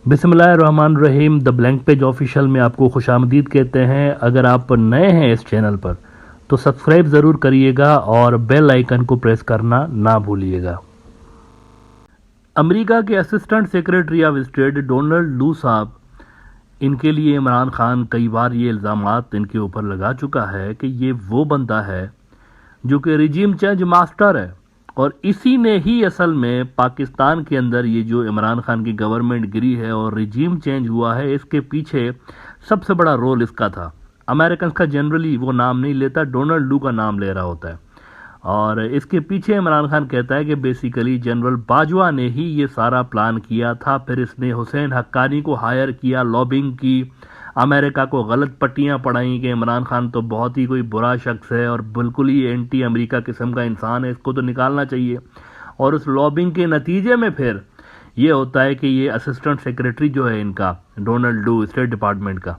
बिस्मिल्लाहिर्रहमानिर्रहीम the blank page official में आपको खुशामदीद कहते हैं। अगर आप नए हैं इस चैनल पर तो सब्सक्राइब ज़रूर करिएगा और बेल आइकन को प्रेस करना ना भूलिएगा। अमेरिका के assistant secretary of state Donald लू साहब, इनके लिए इमरान खान कई बार ये इल्ज़ामात इनके ऊपर लगा चुका है कि ये वो बंदा है जो कि रिजीम चेंज मास्टर है, और इसी ने ही असल में पाकिस्तान के अंदर ये जो इमरान खान की गवर्नमेंट गिरी है और रिजीम चेंज हुआ है, इसके पीछे सबसे बड़ा रोल इसका था। अमेरिकन का जनरली वो नाम नहीं लेता, डोनाल्ड लू का नाम ले रहा होता है। और इसके पीछे इमरान खान कहता है कि बेसिकली जनरल बाजवा ने ही ये सारा प्लान किया था। फिर इसने हुसैन हक्कानी को हायर किया, लॉबिंग की, अमेरिका को गलत पट्टियां पढ़ाई कि इमरान खान तो बहुत ही कोई बुरा शख्स है और बिल्कुल ही एंटी अमेरिका किस्म का इंसान है, इसको तो निकालना चाहिए। और उस लॉबिंग के नतीजे में फिर ये होता है कि ये असिस्टेंट सेक्रेटरी जो है इनका, डोनाल्ड लू, स्टेट डिपार्टमेंट का,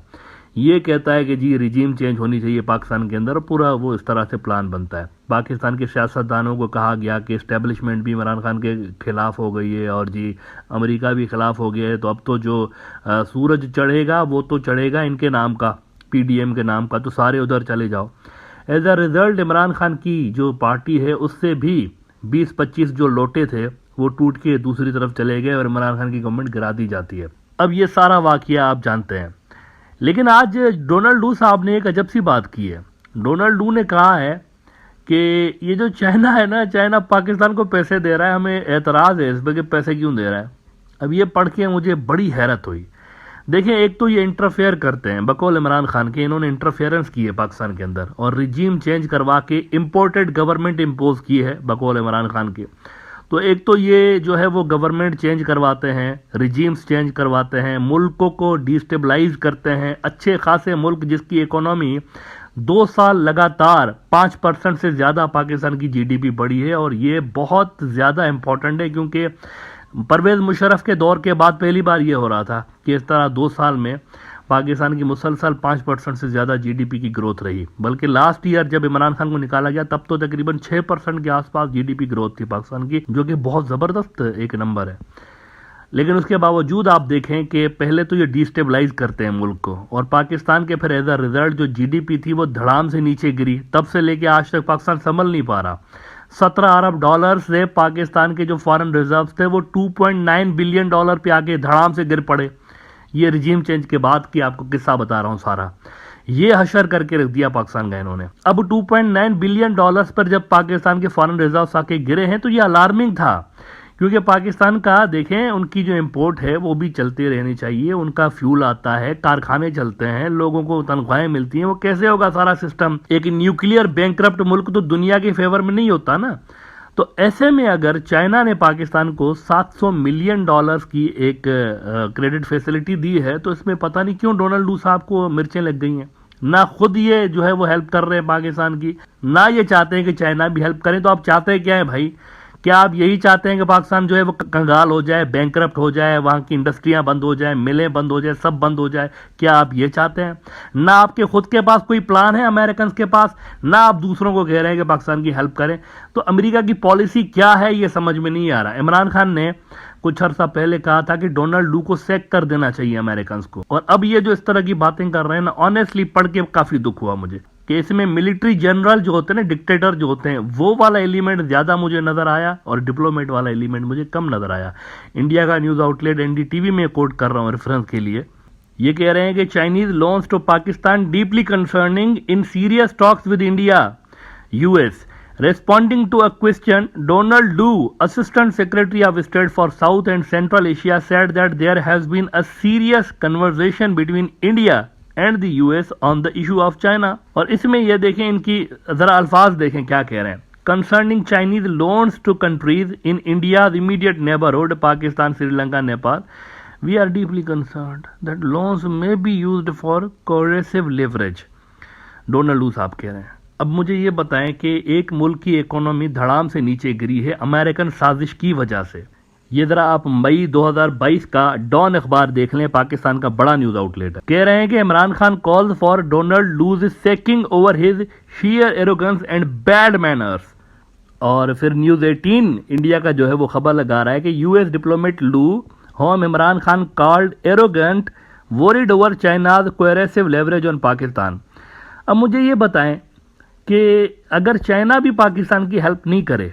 ये कहता है कि जी रिजीम चेंज होनी चाहिए पाकिस्तान के अंदर, और पूरा वो इस तरह से प्लान बनता है। पाकिस्तान के सियासतदानों को कहा गया कि इस्टेब्लिशमेंट भी इमरान खान के खिलाफ हो गई है और जी अमेरिका भी खिलाफ हो गया है, तो अब तो जो सूरज चढ़ेगा वो तो चढ़ेगा इनके नाम का, पीडीएम के नाम का, तो सारे उधर चले जाओ। As a result Imran Khan की जो पार्टी है उससे भी 20-25 जो लोटे थे वो टूट के दूसरी तरफ चले गए और इमरान खान की गवर्नमेंट गिरा दी जाती है। अब ये सारा वाकया आप जानते हैं, लेकिन आज डोनाल्ड लू साहब ने एक अजब सी बात की है। डोनाल्ड लू ने कहा है कि ये जो चाइना है ना, चाइना पाकिस्तान को पैसे दे रहा है, हमें एतराज़ है इस पर कि पैसे क्यों दे रहा है। अब ये पढ़ के मुझे बड़ी हैरत हुई। देखें, एक तो ये इंटरफेयर करते हैं, बकौल इमरान खान के इन्होंने इंटरफेरेंस की है पाकिस्तान के अंदर और रिजीम चेंज करवा के इम्पोर्टेड गवर्नमेंट इम्पोज की है बकौल इमरान खान के। तो एक तो ये जो है वो गवर्नमेंट चेंज करवाते हैं, रिजीम्स चेंज करवाते हैं, मुल्कों को डिस्टेबलाइज करते हैं। अच्छे खासे मुल्क जिसकी इकोनॉमी 2 साल लगातार 5% से ज़्यादा पाकिस्तान की जीडीपी बढ़ी है, और ये बहुत ज़्यादा इंपॉर्टेंट है क्योंकि परवेज़ मुशर्रफ के दौर के बाद पहली बार ये हो रहा था कि इस तरह 2 साल में पाकिस्तान की मुसलसल 5% से ज़्यादा जीडीपी की ग्रोथ रही। बल्कि लास्ट ईयर जब इमरान खान को निकाला गया तब तो तकरीबन 6% के आसपास जीडीपी ग्रोथ थी पाकिस्तान की, जो कि बहुत ज़बरदस्त एक नंबर है। लेकिन उसके बावजूद आप देखें कि पहले तो ये डिस्टेबलाइज करते हैं मुल्क को, और पाकिस्तान के फिर एज अ रिजल्ट जो जीडीपी थी वो धड़ाम से नीचे गिरी। तब से लेके आज तक पाकिस्तान संभल नहीं पा रहा। 17 अरब डॉलर से पाकिस्तान के जो फॉरेन रिजर्व थे वो 2.9 बिलियन डॉलर पे आके धड़ाम से गिर पड़े। ये रिजीम चेंज के बाद की आपको किस्सा बता रहा हूं सारा। ये हशर करके रख दिया पाकिस्तान का इन्होंने। अब 2.9 बिलियन डॉलर्स पर जब पाकिस्तान के फॉरेन रिजर्व्स आके गिरे हैं तो ये अलार्मिंग था, क्योंकि पाकिस्तान का देखें, उनकी जो इंपोर्ट है वो भी चलती रहनी चाहिए, उनका फ्यूल आता है, कारखाने चलते हैं, लोगों को तनख्वाहें मिलती हैं। वो कैसे होगा सारा सिस्टम? एक न्यूक्लियर बैंकरप्ट मुल्क तो दुनिया के फेवर में नहीं होता ना। तो ऐसे में अगर चाइना ने पाकिस्तान को 700 मिलियन डॉलर्स की एक क्रेडिट फैसिलिटी दी है, तो इसमें पता नहीं क्यों डोनाल्ड लू साहब को मिर्चें लग गई हैं। ना खुद ये जो है वो हेल्प कर रहे हैं पाकिस्तान की, ना ये चाहते हैं कि चाइना भी हेल्प करें। तो आप चाहते हैं क्या है भाई? क्या आप यही चाहते हैं कि पाकिस्तान जो है वो कंगाल हो जाए, बैंकरप्ट हो जाए, वहाँ की इंडस्ट्रियां बंद हो जाए, मिलें बंद हो जाए, सब बंद हो जाए? क्या आप ये चाहते हैं? ना आपके खुद के पास कोई प्लान है अमेरिकन के पास, ना आप दूसरों को कह रहे हैं कि पाकिस्तान की हेल्प करें। तो अमेरिका की पॉलिसी क्या है ये समझ में नहीं आ रहा। इमरान खान ने कुछ अर्सा पहले कहा था कि डोनाल्ड लू को सैक कर देना चाहिए अमेरिकन को, और अब ये जो इस तरह की बातें कर रहे हैं ना, ऑनेस्टली पढ़ के काफी दुख हुआ मुझे कि इसमें मिलिट्री जनरल जो होते हैं ना, डिक्टेटर जो होते हैं, वो वाला एलिमेंट ज्यादा मुझे नजर आया और डिप्लोमेट वाला एलिमेंट मुझे कम नजर आया। इंडिया का न्यूज आउटलेट एनडीटीवी में कोट कर रहा हूं रेफरेंस के लिए, ये कह रहे हैं कि Chinese loans to Pakistan deeply concerning in serious talks with India, US. Responding to a question, Donald Lu, Assistant Secretary of State for South and Central Asia, said that there has been a serious conversation between India and the US on the issue of China. और इसमें ये देखें, इनकी जरा अल्फाज देखें क्या कह रहे हैं। Concerning Chinese loans to countries in India's immediate neighborhood, Pakistan, Sri Lanka, Nepal, we are deeply concerned that loans may be used for coercive leverage. Donald लू साहब कह रहे हैं। अब मुझे ये बताएं कि एक मुल्क की इकोनॉमी धड़ाम से नीचे गिरी है अमेरिकन साजिश की वजह से। ये जरा आप मई 2022 का डॉन अखबार देख लें, पाकिस्तान का बड़ा न्यूज आउटलेट है। कह रहे हैं कि Imran Khan calls for Donald Lu's sacking over his sheer arrogance and bad manners. और फिर न्यूज 18 इंडिया का जो है वो खबर लगा रहा है कि यूएस डिप्लोमेट लू whom Imran Khan called arrogant, worried over China's coercive leverage on Pakistan. अब मुझे ये बताएं कि अगर चाइना भी पाकिस्तान की हेल्प नहीं करे,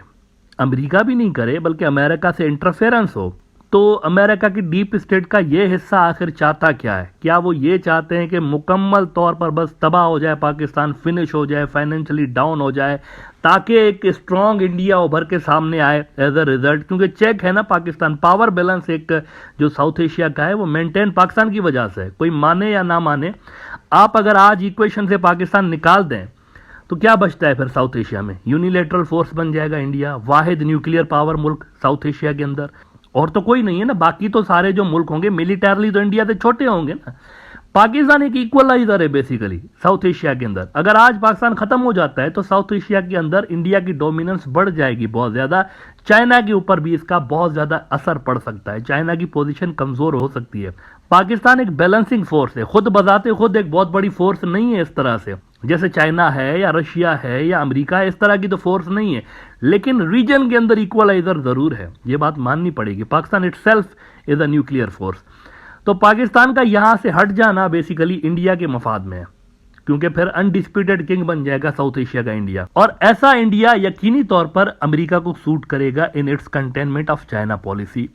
अमेरिका भी नहीं करे, बल्कि अमेरिका से इंटरफेरेंस हो, तो अमेरिका की डीप स्टेट का ये हिस्सा आखिर चाहता क्या है? क्या वो ये चाहते हैं कि मुकम्मल तौर पर बस तबाह हो जाए पाकिस्तान, फिनिश हो जाए, फाइनेंशियली डाउन हो जाए, ताकि एक स्ट्रॉन्ग इंडिया उभर के सामने आए एज अ रिजल्ट? क्योंकि चेक है ना, पाकिस्तान पावर बैलेंस एक जो साउथ एशिया का है वो मेंटेन पाकिस्तान की वजह से है। कोई माने या ना माने, आप अगर आज इक्वेशन से पाकिस्तान निकाल दें तो क्या बचता है फिर साउथ एशिया में? यूनिलेटरल फोर्स बन जाएगा इंडिया, वाहिद न्यूक्लियर पावर मुल्क साउथ एशिया के अंदर, और तो कोई नहीं है ना। बाकी तो सारे जो मुल्क होंगे मिलिटरली तो इंडिया से छोटे होंगे ना। पाकिस्तान एक इक्वलाइजर है बेसिकली साउथ एशिया के अंदर। अगर आज पाकिस्तान खत्म हो जाता है तो साउथ एशिया के अंदर इंडिया की डोमिनेंस बढ़ जाएगी बहुत ज्यादा। चाइना के ऊपर भी इसका बहुत ज्यादा असर पड़ सकता है, चाइना की पोजीशन कमजोर हो सकती है। पाकिस्तान एक बैलेंसिंग फोर्स है, खुद बजाते खुद एक बहुत बड़ी फोर्स नहीं है इस तरह से, जैसे चाइना है या रशिया है या अमेरिका है, इस तरह की तो फोर्स नहीं है, लेकिन रीजन के अंदर इक्वलाइजर जरूर है, ये बात माननी पड़ेगी। Pakistan itself is a nuclear force. तो पाकिस्तान का यहां से हट जाना बेसिकली इंडिया के मफाद में है, क्योंकि फिर अनडिस्प्यूटेड किंग बन जाएगा साउथ एशिया का इंडिया, और ऐसा इंडिया यकीनी तौर पर अमेरिका को सूट करेगा in its containment of China policy.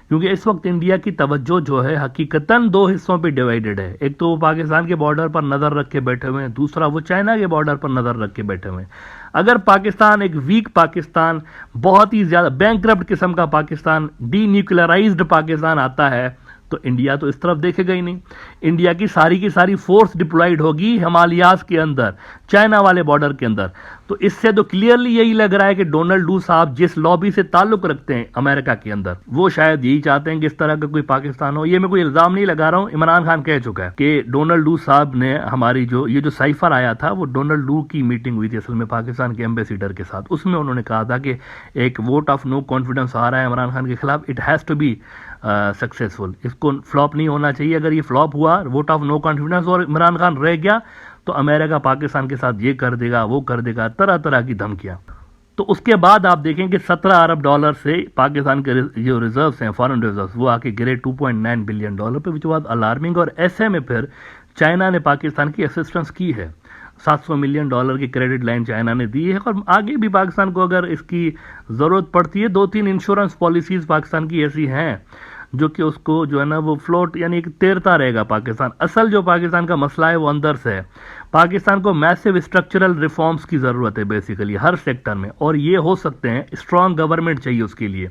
क्योंकि इस वक्त इंडिया की तवज्जो जो है हकीकतन दो हिस्सों पे डिवाइडेड है। एक तो वो पाकिस्तान के बॉर्डर पर नजर रख के बैठे हुए हैं, दूसरा वो चाइना के बॉर्डर पर नजर रख के बैठे हुए हैं। अगर पाकिस्तान एक वीक पाकिस्तान, बहुत ही ज्यादा बैंकरप्ट किस्म का पाकिस्तान, डीन्यूक्लियराइज्ड पाकिस्तान आता है तो इंडिया तो इस तरफ देखेगा ही नहीं। इंडिया की सारी फोर्स डिप्लॉयड होगी हिमालयाज के अंदर, चाइना वाले बॉर्डर के अंदर। तो इससे तो क्लियरली यही लग रहा है कि डोनाल्ड लू साहब जिस लॉबी से ताल्लुक रखते हैं अमेरिका के अंदर, वो शायद यही चाहते हैं कि इस तरह का कोई पाकिस्तान हो। ये मैं कोई इल्जाम नहीं लगा रहा हूं, इमरान खान कह चुका है कि डोनाल्ड लू साहब ने हमारी जो साइफर आया था वो डोनाल्ड लू की मीटिंग हुई थी असल में पाकिस्तान के एम्बेसडर के साथ। उसमें उन्होंने कहा था कि एक वोट ऑफ नो कॉन्फिडेंस आ रहा है इमरान खान के खिलाफ, it has to be successful, इसको फ्लॉप नहीं होना चाहिए। अगर ये फ्लॉप हुआ, वोट ऑफ नो कॉन्फिडेंस, और इमरान खान रह गया, तो अमेरिका पाकिस्तान के साथ ये कर देगा, वो कर देगा, तरह तरह की धमकियां। तो उसके बाद आप देखें कि 17 अरब डॉलर से पाकिस्तान के जो रिजर्व्स हैं, फॉरेन रिजर्व्स, वो आके गिरे 2.9 बिलियन डॉलर पे, विच वाज अलार्मिंग। और ऐसे में फिर चाइना ने पाकिस्तान की असिस्टेंस की है, 700 मिलियन डॉलर की क्रेडिट लाइन चाइना ने दी है, और आगे भी पाकिस्तान को अगर इसकी जरूरत पड़ती है, 2-3 इंश्योरेंस पॉलिसीज पाकिस्तान की ऐसी हैं जो कि उसको जो है ना वो फ्लोट यानी कि तैरता रहेगा पाकिस्तान। असल जो पाकिस्तान का मसला है वो अंदर से है। पाकिस्तान को मैसिव स्ट्रक्चरल रिफॉर्म्स की जरूरत है बेसिकली हर सेक्टर में, और ये हो सकते हैं, स्ट्रांग गवर्नमेंट चाहिए उसके लिए।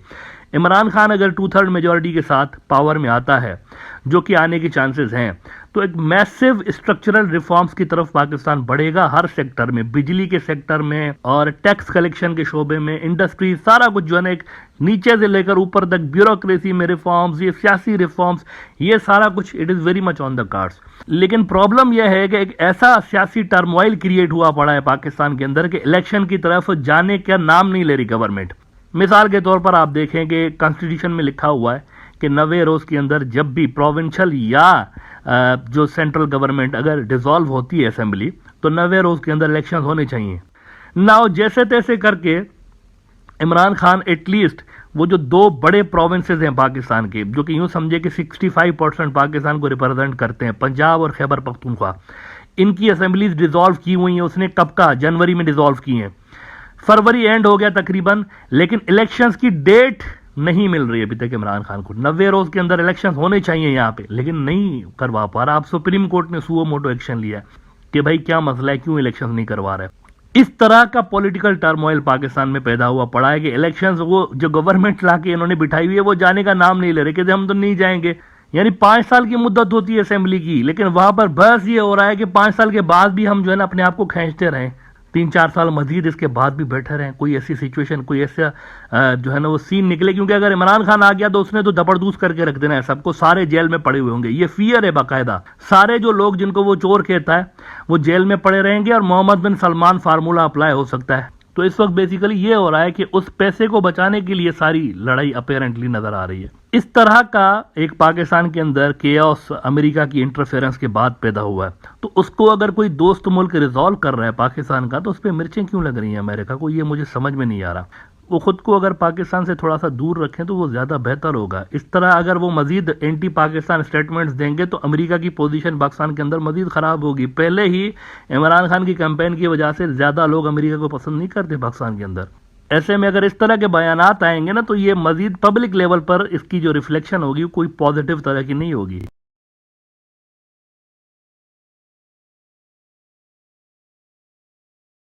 इमरान खान अगर 2/3 मेजॉरिटी के साथ पावर में आता है, जो कि आने के चांसेस हैं, तो एक मैसिव स्ट्रक्चरल रिफॉर्म्स की तरफ पाकिस्तान बढ़ेगा हर सेक्टर में, बिजली के सेक्टर में और टैक्स कलेक्शन के शोबे में, इंडस्ट्री, सारा कुछ जो है ना, एक नीचे से लेकर ऊपर तक ब्यूरोक्रेसी में रिफॉर्म्स, ये सियासी रिफॉर्म्स, ये सारा कुछ it is very much on the cards. लेकिन प्रॉब्लम यह है कि एक ऐसा सियासी टर्मोइल क्रिएट हुआ पड़ा है पाकिस्तान के अंदर कि इलेक्शन की तरफ जाने का नाम नहीं ले रही गवर्नमेंट। मिसाल के तौर पर आप देखें कि कॉन्स्टिट्यूशन में लिखा हुआ है कि 90 रोज के अंदर जब भी प्रोविंशियल या जो सेंट्रल गवर्नमेंट अगर डिसॉल्व होती है असेंबली, तो 90 रोज के अंदर इलेक्शन होने चाहिए। नाउ जैसे तैसे करके इमरान खान एटलीस्ट वो जो 2 बड़े प्रोविंसेस हैं पाकिस्तान के, जो कि यूं समझे कि 65% पाकिस्तान को रिप्रेजेंट करते हैं, पंजाब और खैबर पख्तूनख्वा, इनकी असेंबलीज डिसॉल्व की हुई हैं। उसने कब का? जनवरी में डिसॉल्व की हैं, फरवरी एंड हो गया तकरीबन, लेकिन इलेक्शंस की डेट नहीं मिल रही अभी तक इमरान खान को। 90 रोज के अंदर इलेक्शंस होने चाहिए यहाँ पे, लेकिन नहीं करवा पा रहा। अब सुप्रीम कोर्ट ने सुओ मोटो एक्शन लिया कि भाई क्या मसला है, क्यों इलेक्शंस नहीं करवा रहे। इस तरह का पॉलिटिकल टर्मोइल पाकिस्तान में पैदा हुआ पड़ा है कि इलेक्शंस वो जो गवर्नमेंट लाके इन्होंने बिठाई हुई है वो जाने का नाम नहीं ले रहे, कहते हम तो नहीं जाएंगे। यानी 5 साल की मुद्दत होती है असेंबली की, लेकिन वहां पर बस ये हो रहा है कि 5 साल के बाद भी हम जो है ना अपने आप को खींचते रहें, 3-4 साल मजीद इसके बाद भी बैठे रहें। कोई ऐसी सिचुएशन, कोई ऐसा जो है ना वो सीन निकले, क्योंकि अगर इमरान खान आ गया तो उसने तो दबरदूस करके रख देना है सबको, सारे जेल में पड़े हुए होंगे। ये फियर है बाकायदा, सारे जो लोग जिनको वो चोर कहता है वो जेल में पड़े रहेंगे, और मोहम्मद बिन सलमान फार्मूला अप्लाई हो सकता है। तो इस वक्त बेसिकली ये हो रहा है कि उस पैसे को बचाने के लिए सारी लड़ाई अपेरेंटली नजर आ रही है। इस तरह का एक पाकिस्तान के अंदर केओस अमेरिका की इंटरफेरेंस के बाद पैदा हुआ है, तो उसको अगर कोई दोस्त मुल्क रिजॉल्व कर रहा है पाकिस्तान का, तो उस पर मिर्चें क्यों लग रही हैं अमेरिका को, ये मुझे समझ में नहीं आ रहा। वो खुद को अगर पाकिस्तान से थोड़ा सा दूर रखें तो वो ज़्यादा बेहतर होगा। इस तरह अगर वो मजीद एंटी पाकिस्तान स्टेटमेंट्स देंगे तो अमेरिका की पोजीशन पाकिस्तान के अंदर मजीद ख़राब होगी। पहले ही इमरान खान की कैंपेन की वजह से ज़्यादा लोग अमेरिका को पसंद नहीं करते पाकिस्तान के अंदर। ऐसे में अगर इस तरह के बयानात आएंगे ना तो ये मजीद पब्लिक लेवल पर इसकी जो रिफ्लेक्शन होगी कोई पॉजिटिव तरह की नहीं होगी।